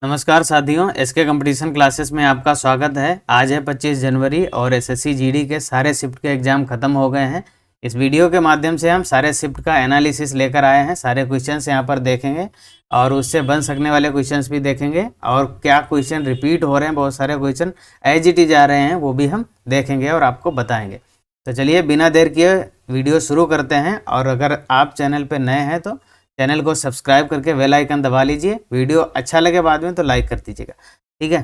नमस्कार साथियों, SK competition classes में आपका स्वागत है। आज है 25 जनवरी और एसएससी जीडी के सारे शिफ्ट के एग्ज़ाम ख़त्म हो गए हैं। इस वीडियो के माध्यम से हम सारे शिफ्ट का एनालिसिस लेकर आए हैं। सारे क्वेश्चंस यहाँ पर देखेंगे और उससे बन सकने वाले क्वेश्चंस भी देखेंगे और क्या क्वेश्चन रिपीट हो रहे हैं, बहुत सारे क्वेश्चन एज इट इज आ रहे हैं, वो भी हम देखेंगे और आपको बताएँगे। तो चलिए बिना देर किए वीडियो शुरू करते हैं। और अगर आप चैनल पर नए हैं तो चैनल को सब्सक्राइब करके बेल आइकन दबा लीजिए। वीडियो अच्छा लगे बाद में तो लाइक कर दीजिएगा, ठीक है।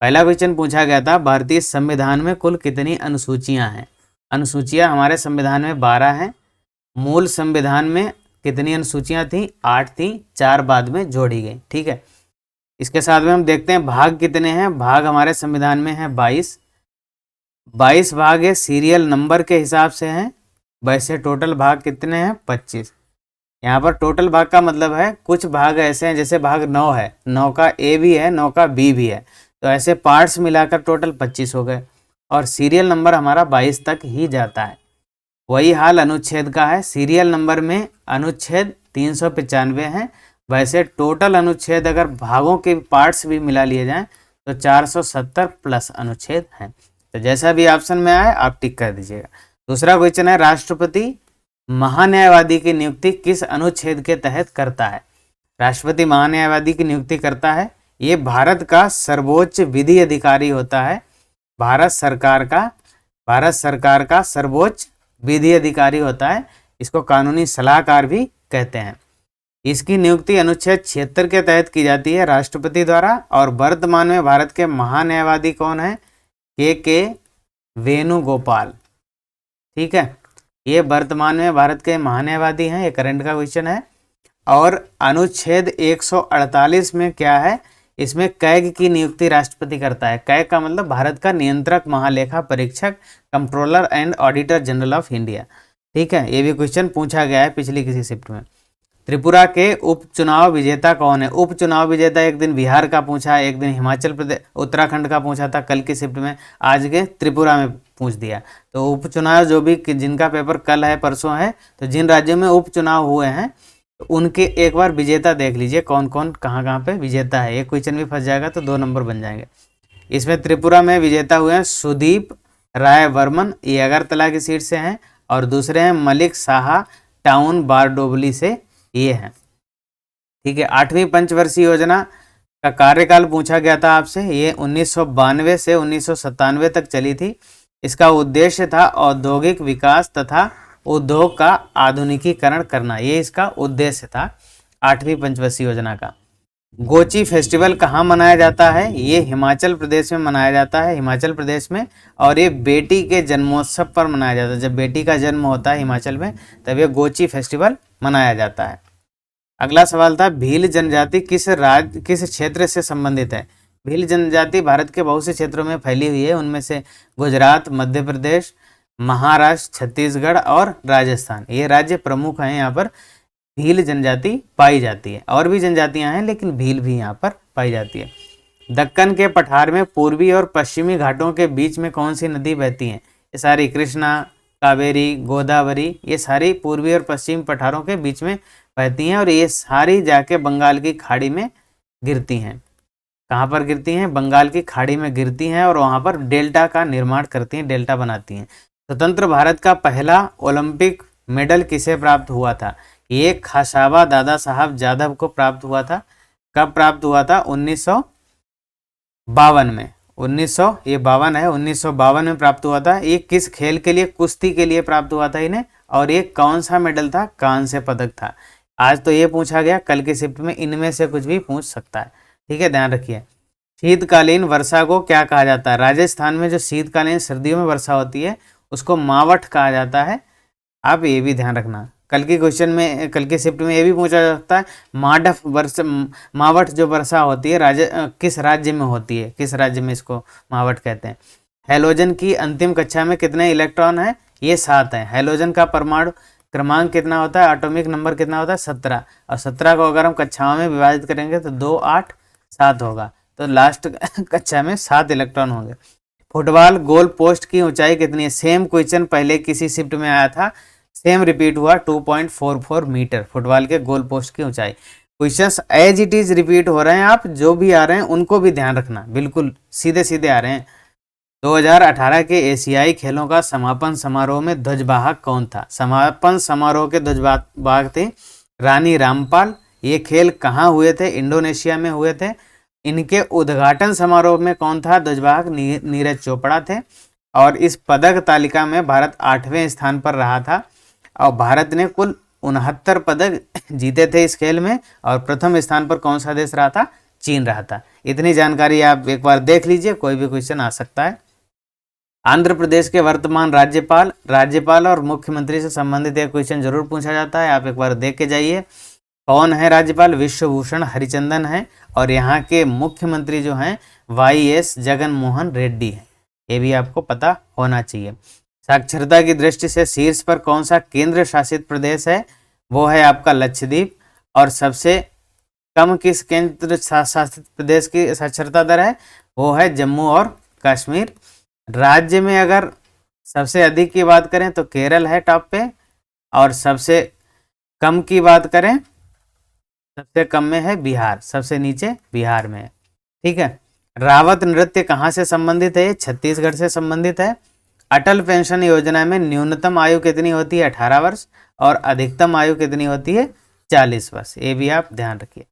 पहला क्वेश्चन पूछा गया था, भारतीय संविधान में कुल कितनी अनुसूचियां हैं? अनुसूचियां हमारे संविधान में 12 हैं। मूल संविधान में कितनी अनुसूचियां थी? 8 थी, 4 बाद में जोड़ी गई, ठीक है। इसके साथ में हम देखते हैं भाग कितने हैं। भाग हमारे संविधान में है 22 भाग है, सीरियल नंबर के हिसाब से हैं। वैसे टोटल भाग कितने हैं? 25। यहाँ पर टोटल भाग का मतलब है कुछ भाग ऐसे हैं, जैसे भाग 9 है, 9 का ए भी है, 9 का बी भी है, तो ऐसे पार्ट्स मिलाकर टोटल 25 हो गए। और सीरियल नंबर हमारा 22 तक ही जाता है। वही हाल अनुच्छेद का है। सीरियल नंबर में अनुच्छेद 395 हैं। वैसे टोटल अनुच्छेद अगर भागों के पार्ट्स भी मिला लिए जाएं तो 470 प्लस अनुच्छेद हैं। तो जैसा भी ऑप्शन में आए आप टिक कर दीजिएगा। दूसरा क्वेश्चन है, राष्ट्रपति महान्यायवादी की नियुक्ति किस अनुच्छेद के तहत करता है? राष्ट्रपति महान्यायवादी की नियुक्ति करता है, ये भारत का सर्वोच्च विधि अधिकारी होता है। भारत सरकार का सर्वोच्च विधि अधिकारी होता है। इसको कानूनी सलाहकार भी कहते हैं। इसकी नियुक्ति अनुच्छेद 76 के तहत की जाती है राष्ट्रपति द्वारा। और वर्तमान में भारत के महान्यायवादी कौन है? के वेणुगोपाल, ठीक है। ये वर्तमान में भारत के महान्यायवादी हैं। ये करंट का क्वेश्चन है। और अनुच्छेद 148 में क्या है? इसमें कैग की नियुक्ति राष्ट्रपति करता है। कैग का मतलब भारत का नियंत्रक महालेखा परीक्षक, controller and auditor general of India, ठीक है। ये भी क्वेश्चन पूछा गया है पिछली किसी शिफ्ट में। त्रिपुरा के उपचुनाव विजेता कौन है? उपचुनाव विजेता एक दिन बिहार का पूछा, एक दिन हिमाचल प्रदेश उत्तराखंड का पूछा था कल की शिफ्ट में, आज के त्रिपुरा में पूछ दिया। तो उपचुनाव जो भी जिनका पेपर कल है परसों है, तो जिन राज्यों में उपचुनाव हुए हैं तो उनके एक बार विजेता देख लीजिए कौन कौन कहाँ पे विजेता है। एक क्वेश्चन भी फंस जाएगा तो 2 नंबर बन जाएंगे। इसमें त्रिपुरा में विजेता हुए हैं सुदीप राय वर्मन, ये अगरतला की सीट से हैं। और दूसरे हैं मलिक साहा, टाउन बारडोबली से ये है, ठीक है। 8वीं पंचवर्षीय योजना का कार्यकाल पूछा गया था आपसे। ये 1992 से 1997 तक चली थी। इसका उद्देश्य था औद्योगिक विकास तथा उद्योग का आधुनिकीकरण करना, ये इसका उद्देश्य था 8वीं पंचवर्षीय योजना का। गोची फेस्टिवल कहाँ मनाया जाता है? ये हिमाचल प्रदेश में मनाया जाता है, हिमाचल प्रदेश में। और ये बेटी के जन्मोत्सव पर मनाया जाता है। जब बेटी का जन्म होता है हिमाचल में तब ये गोची फेस्टिवल मनाया जाता है। अगला सवाल था, भील जनजाति किस क्षेत्र से संबंधित है? भील जनजाति भारत के बहुत से क्षेत्रों में फैली हुई है। उनमें से गुजरात, मध्य प्रदेश, महाराष्ट्र, छत्तीसगढ़ और राजस्थान, ये राज्य प्रमुख हैं। यहाँ पर भील जनजाति पाई जाती है। और भी जनजातियां हैं लेकिन भील भी यहाँ पर पाई जाती है। दक्कन के पठार में पूर्वी और पश्चिमी घाटों के बीच में कौन सी नदी बहती है? ये सारी कृष्णा, कावेरी, गोदावरी, ये सारी पूर्वी और पश्चिमी पठारों के बीच में बहती हैं। और ये सारी जाके बंगाल की खाड़ी में गिरती हैं। कहाँ पर गिरती हैं? बंगाल की खाड़ी में गिरती हैं और वहाँ पर डेल्टा का निर्माण करती हैं, डेल्टा बनाती हैं। स्वतंत्र भारत का पहला ओलंपिक मेडल किसे प्राप्त हुआ था? ये खाशाबा दादा साहब जाधव को प्राप्त हुआ था। कब प्राप्त हुआ था? 1952 में। 1952 में प्राप्त हुआ था। ये किस खेल के लिए? कुश्ती के लिए प्राप्त हुआ था इन्हें। और ये कौन सा मेडल था? कांस्य पदक था। आज तो ये पूछा गया, कल के शिफ्ट में इनमें से कुछ भी पूछ सकता है, ठीक है, ध्यान रखिए। शीतकालीन वर्षा को क्या कहा जाता है? राजस्थान में जो शीतकालीन सर्दियों में वर्षा होती है उसको मावठ कहा जाता है। आप ये भी ध्यान रखना, कल के क्वेश्चन में, कल के शिफ्ट में ये भी पूछा जा सकता है, मावठ जो वर्षा होती है किस राज्य में होती है? किस राज्य में इसको मावठ कहते हैं? हैलोजन की अंतिम कक्षा में कितने इलेक्ट्रॉन हैं? ये 7 हैं। हैलोजन का परमाणु क्रमांक कितना होता है? एटॉमिक नंबर कितना होता है? 17। और 17 को अगर हम कक्षाओं में विभाजित करेंगे तो 2, 8, 7 होगा। तो लास्ट कक्षा में 7 इलेक्ट्रॉन होंगे। फुटबॉल गोल पोस्ट की ऊंचाई कितनी है? सेम क्वेश्चन पहले किसी शिफ्ट में आया था, सेम रिपीट हुआ, 2.44 मीटर फुटबॉल के गोल पोस्ट की ऊंचाई। Questions as it is repeat हो रहे हैं, आप जो भी आ रहे हैं उनको भी ध्यान रखना, बिल्कुल सीधे सीधे आ रहे हैं। 2018 के एशियाई खेलों का समापन समारोह में ध्वजवाहक कौन था? समापन समारोह के ध्वजवाहक थे रानी रामपाल। ये खेल कहाँ हुए थे? इंडोनेशिया में हुए थे। इनके उद्घाटन समारोह में कौन था ध्वजवाहक? नीरज चोपड़ा थे। और इस पदक तालिका में भारत 8वें स्थान पर रहा था और भारत ने कुल 69 पदक जीते थे इस खेल में। और प्रथम स्थान पर कौन सा देश रहा था? चीन रहा था। इतनी जानकारी आप एक बार देख लीजिए, कोई भी क्वेश्चन आ सकता है। आंध्र प्रदेश के वर्तमान राज्यपाल और मुख्यमंत्री से संबंधित एक क्वेश्चन जरूर पूछा जाता है, आप एक बार देख के जाइए। कौन है राज्यपाल? विश्वभूषण हरिचंदन है। और यहाँ के मुख्यमंत्री जो हैं YS जगन मोहन रेड्डी है, ये भी आपको पता होना चाहिए। साक्षरता की दृष्टि से शीर्ष पर कौन सा केंद्र शासित प्रदेश है? वो है आपका लक्षद्वीप। और सबसे कम किस केंद्र शासित प्रदेश की साक्षरता दर है? वो है जम्मू और कश्मीर। राज्य में अगर सबसे अधिक की बात करें तो केरल है टॉप पे, और सबसे कम की बात करें, सबसे कम में है बिहार, सबसे नीचे बिहार में है। ठीक है। रावत नृत्य कहाँ से संबंधित है? ये छत्तीसगढ़ से संबंधित है। अटल पेंशन योजना में न्यूनतम आयु कितनी होती है? 18 वर्ष। और अधिकतम आयु कितनी होती है? 40 वर्ष। ये भी आप ध्यान रखिए।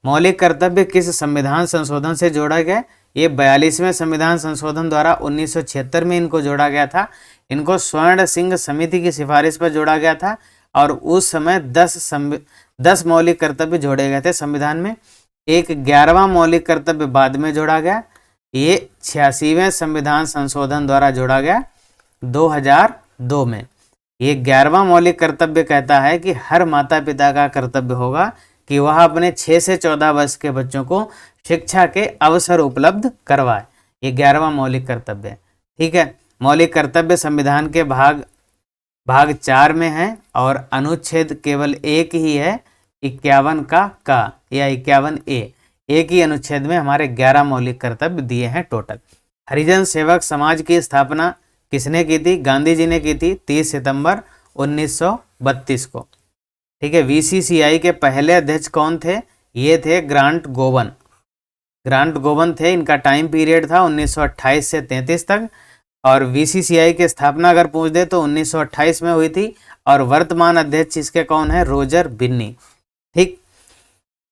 मौलिक कर्तव्य किस संविधान संशोधन से जोड़ा गया? ये 42वें संविधान संशोधन द्वारा 1976 में इनको जोड़ा गया था। इनको स्वर्ण सिंह समिति की सिफारिश पर जोड़ा गया था और उस समय 10 मौलिक कर्तव्य जोड़े गए थे संविधान में। एक 11वां मौलिक कर्तव्य बाद में जोड़ा गया। ये 86वें संविधान संशोधन द्वारा जोड़ा गया 2002 में। ये 11वां मौलिक कर्तव्य कहता है कि हर माता पिता का कर्तव्य होगा कि वह अपने 6 से 14 वर्ष के बच्चों को शिक्षा के अवसर उपलब्ध करवाए। ये 11वां मौलिक कर्तव्य है। ठीक है। मौलिक कर्तव्य संविधान के भाग 4 में है और अनुच्छेद केवल एक ही है, 51 का या 51A। एक ही अनुच्छेद में हमारे 11 मौलिक कर्तव्य दिए हैं टोटल। हरिजन सेवक समाज की स्थापना किसने की थी? गांधी जी ने की थी 30 सितंबर 1932 को। ठीक है। VCCI के पहले अध्यक्ष कौन थे? ये थे ग्रांट गोवन थे। इनका टाइम पीरियड था 1928 से 33 तक। और VCCI की स्थापना अगर पूछ दे तो 1928 में हुई थी। और वर्तमान अध्यक्ष इसके कौन है? रोजर बिन्नी। ठीक।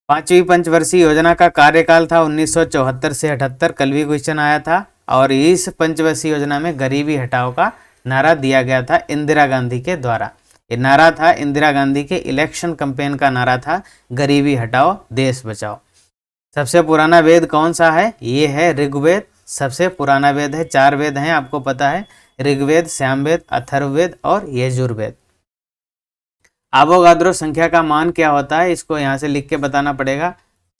5वीं पंचवर्षीय योजना का कार्यकाल था 1974 से 78, कल भी क्वेश्चन आया था। और इस पंचवर्षीय योजना में गरीबी हटाओ का नारा दिया गया था इंदिरा गांधी के द्वारा। ये नारा था इंदिरा गांधी के इलेक्शन कैंपेन का नारा था, गरीबी हटाओ देश बचाओ। सबसे पुराना वेद कौन सा है? ये है ऋग्वेद। सबसे पुराना वेद है। 4 वेद हैं आपको पता है, ऋग्वेद, सामवेद, अथर्ववेद और यजुर्वेद। एवोगाद्रो संख्या का मान क्या होता है? इसको यहाँ से लिख के बताना पड़ेगा।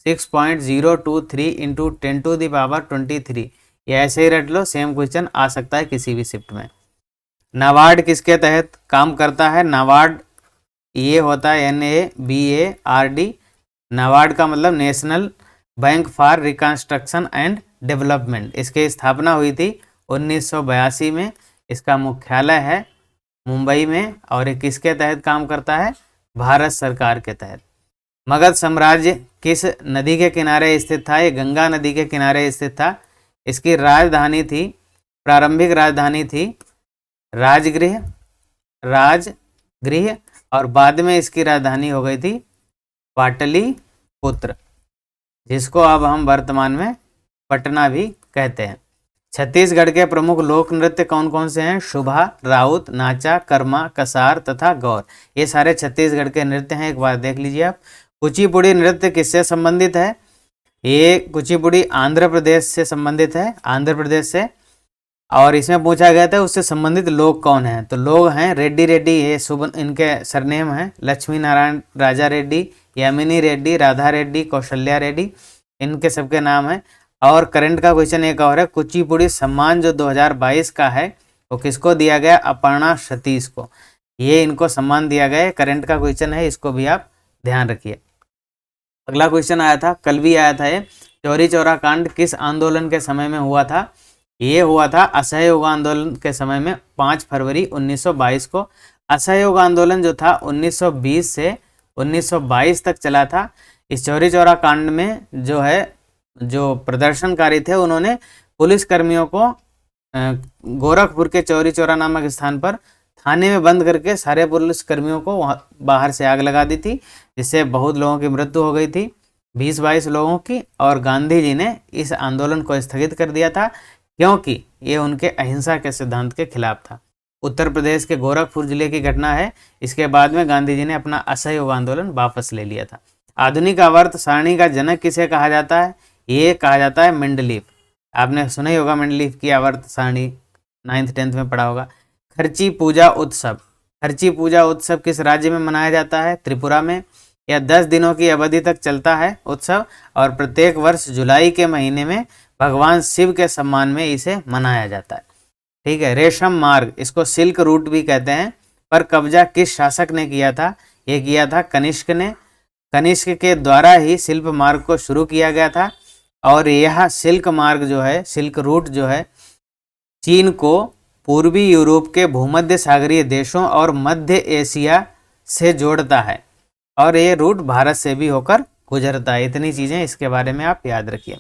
6.023 × 10⁻23। ये ऐसे ही रट लो, सेम क्वेश्चन आ सकता है किसी भी शिफ्ट में। नाबार्ड किसके तहत काम करता है? नाबार्ड ये होता है NABARD। नाबार्ड का मतलब national bank for reconstruction and development. इसकी स्थापना हुई थी 1982 में। इसका मुख्यालय है मुंबई में। और ये किसके तहत काम करता है? भारत सरकार के तहत। मगध साम्राज्य किस नदी के किनारे स्थित था? ये गंगा नदी के किनारे स्थित था। इसकी राजधानी थी, प्रारंभिक राजधानी थी राजगृह और बाद में इसकी राजधानी हो गई थी पाटलिपुत्र, जिसको अब हम वर्तमान में पटना भी कहते हैं। छत्तीसगढ़ के प्रमुख लोक नृत्य कौन कौन से हैं? शुभा, राउत, नाचा, कर्मा, कसार तथा गौर। ये सारे छत्तीसगढ़ के नृत्य हैं, एक बार देख लीजिए आप। कुचिपुड़ी नृत्य किससे संबंधित है? ये कुचिपुड़ी आंध्र प्रदेश से संबंधित है, आंध्र प्रदेश से। और इसमें पूछा गया था उससे संबंधित लोग कौन हैं? तो लोग हैं रेड्डी, ये शुभ इनके सरनेम हैं। लक्ष्मी नारायण राजा रेड्डी, यामिनी रेड्डी, राधा रेड्डी, कौशल्या रेड्डी, इनके सबके नाम हैं। और करंट का क्वेश्चन एक और है, कुचिपुड़ी सम्मान जो 2022 का है वो किसको दिया गया? अपर्णा सतीश को। ये इनको सम्मान दिया गया है। करंट का क्वेश्चन है, इसको भी आप ध्यान रखिए। अगला क्वेश्चन आया था, कल भी आया था ये, चौरी चौरा कांड किस आंदोलन के समय में हुआ था? ये हुआ था असहयोग आंदोलन के समय में 5 फरवरी 1922 को। असहयोग आंदोलन जो था 1920 से 1922 तक चला था। इस चौरी चौरा कांड में जो प्रदर्शनकारी थे उन्होंने पुलिस कर्मियों को गोरखपुर के चौरी चौरा नामक स्थान पर थाने में बंद करके सारे पुलिस कर्मियों को बाहर से आग लगा दी थी, जिससे बहुत लोगों की मृत्यु हो गई थी, 20-22 लोगों की। और गांधी जी ने इस आंदोलन को स्थगित कर दिया था क्योंकि ये उनके अहिंसा के सिद्धांत के खिलाफ था। उत्तर प्रदेश के गोरखपुर जिले की घटना है। इसके बाद में गांधी जी ने अपना असहयोग आंदोलन वापस ले लिया था। आधुनिक आवर्त सारणी का जनक किसे कहा जाता है? ये कहा जाता है मेंडलीफ। आपने सुना ही होगा मेंडलीफ की आवर्त सारणी, 9th 10th में पढ़ा होगा। खर्ची पूजा उत्सव। खर्ची पूजा उत्सव किस राज्य में मनाया जाता है? त्रिपुरा में। यह 10 दिनों की अवधि तक चलता है उत्सव और प्रत्येक वर्ष जुलाई के महीने में भगवान शिव के सम्मान में इसे मनाया जाता है। ठीक है। रेशम मार्ग, इसको सिल्क रूट भी कहते हैं, पर कब्जा किस शासक ने किया था? ये किया था कनिष्क ने। कनिष्क के द्वारा ही शिल्प मार्ग को शुरू किया गया था और यह सिल्क मार्ग जो है, सिल्क रूट जो है, चीन को पूर्वी यूरोप के भूमध्य सागरीय देशों और मध्य एशिया से जोड़ता है और ये रूट भारत से भी होकर गुजरता है। इतनी चीज़ें इसके बारे में आप याद रखिए।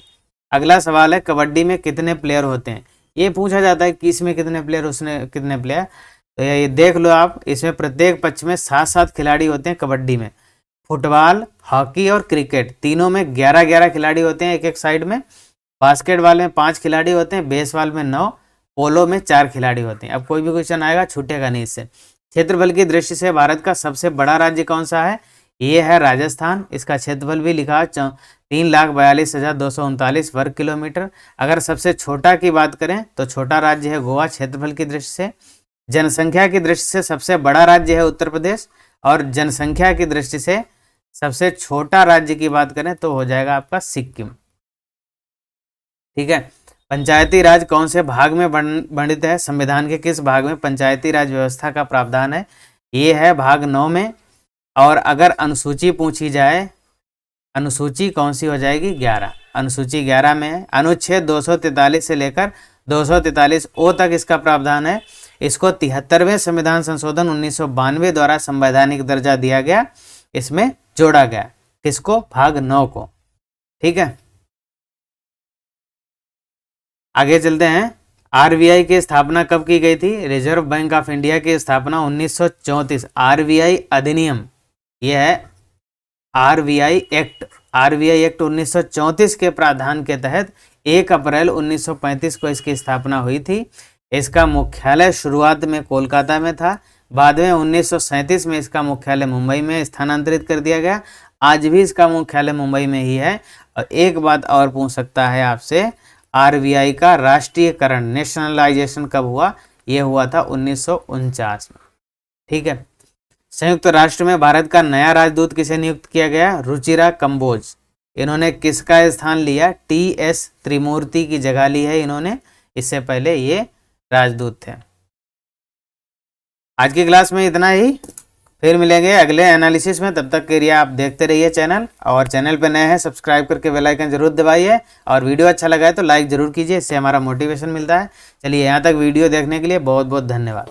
अगला सवाल है, कबड्डी में कितने प्लेयर होते हैं? ये पूछा जाता है कि इसमें कितने प्लेयर, उसने कितने प्लेयर। तो ये देख लो आप, इसमें प्रत्येक पक्ष में 7-7 खिलाड़ी होते हैं कबड्डी में। फुटबॉल, हॉकी और क्रिकेट तीनों में 11-11 खिलाड़ी होते हैं एक एक साइड में। बास्केटबॉल में 5 खिलाड़ी होते हैं, बेसबॉल में 9, पोलो में 4 खिलाड़ी होते हैं। अब कोई भी क्वेश्चन आएगा छूटेगा नहीं इससे। क्षेत्रफल की दृष्टि से भारत का सबसे बड़ा राज्य कौन सा है? ये है राजस्थान। इसका क्षेत्रफल भी लिखा 3,42,239 वर्ग किलोमीटर। अगर सबसे छोटा की बात करें तो छोटा राज्य है गोवा क्षेत्रफल की दृष्टि से। जनसंख्या की दृष्टि से सबसे बड़ा राज्य है उत्तर प्रदेश और जनसंख्या की दृष्टि से सबसे छोटा राज्य की बात करें तो हो जाएगा आपका सिक्किम। ठीक है। पंचायती राज कौन से भाग में वर्णित है? संविधान के किस भाग में पंचायती राज व्यवस्था का प्रावधान है? ये है भाग 9 में। और अगर अनुसूची पूछी जाए, अनुसूची कौन सी हो जाएगी? 11। अनुसूची 11 में है। अनुच्छेद 243 से लेकर 243 ओ तक इसका प्रावधान है। इसको 73वें संविधान संशोधन 1992 द्वारा संवैधानिक दर्जा दिया गया, इसमें जोड़ा गया। किसको? भाग 9 को। ठीक है। आगे चलते हैं। आरबीआई की स्थापना कब की गई थी? रिजर्व बैंक ऑफ इंडिया की स्थापना 1934। आरबीआई अधिनियम, यह है आरबीआई एक्ट। आरबीआई एक्ट 1934 के प्रावधान के तहत 1 अप्रैल 1935 को इसकी स्थापना हुई थी। इसका मुख्यालय शुरुआत में कोलकाता में था, बाद में 1937 में इसका मुख्यालय मुंबई में स्थानांतरित कर दिया गया। आज भी इसका मुख्यालय मुंबई में ही है। और एक बात और पूछ सकता है आपसे, आरबीआई का राष्ट्रीयकरण, नेशनलाइजेशन कब हुआ? यह हुआ था 1949 में। ठीक है। संयुक्त राष्ट्र में भारत का नया राजदूत किसे नियुक्त किया गया? रुचिरा कंबोज। इन्होंने किसका स्थान लिया? टीएस त्रिमूर्ति की जगह ली है इन्होंने। इससे पहले ये राजदूत थे। आज की क्लास में इतना ही, फिर मिलेंगे अगले एनालिसिस में। तब तक के लिए आप देखते रहिए चैनल, और चैनल पे नए हैं सब्सक्राइब करके बेल आइकन जरूर दबाइए, और वीडियो अच्छा लगा है तो लाइक जरूर कीजिए, इससे हमारा मोटिवेशन मिलता है। चलिए, यहाँ तक वीडियो देखने के लिए बहुत बहुत धन्यवाद।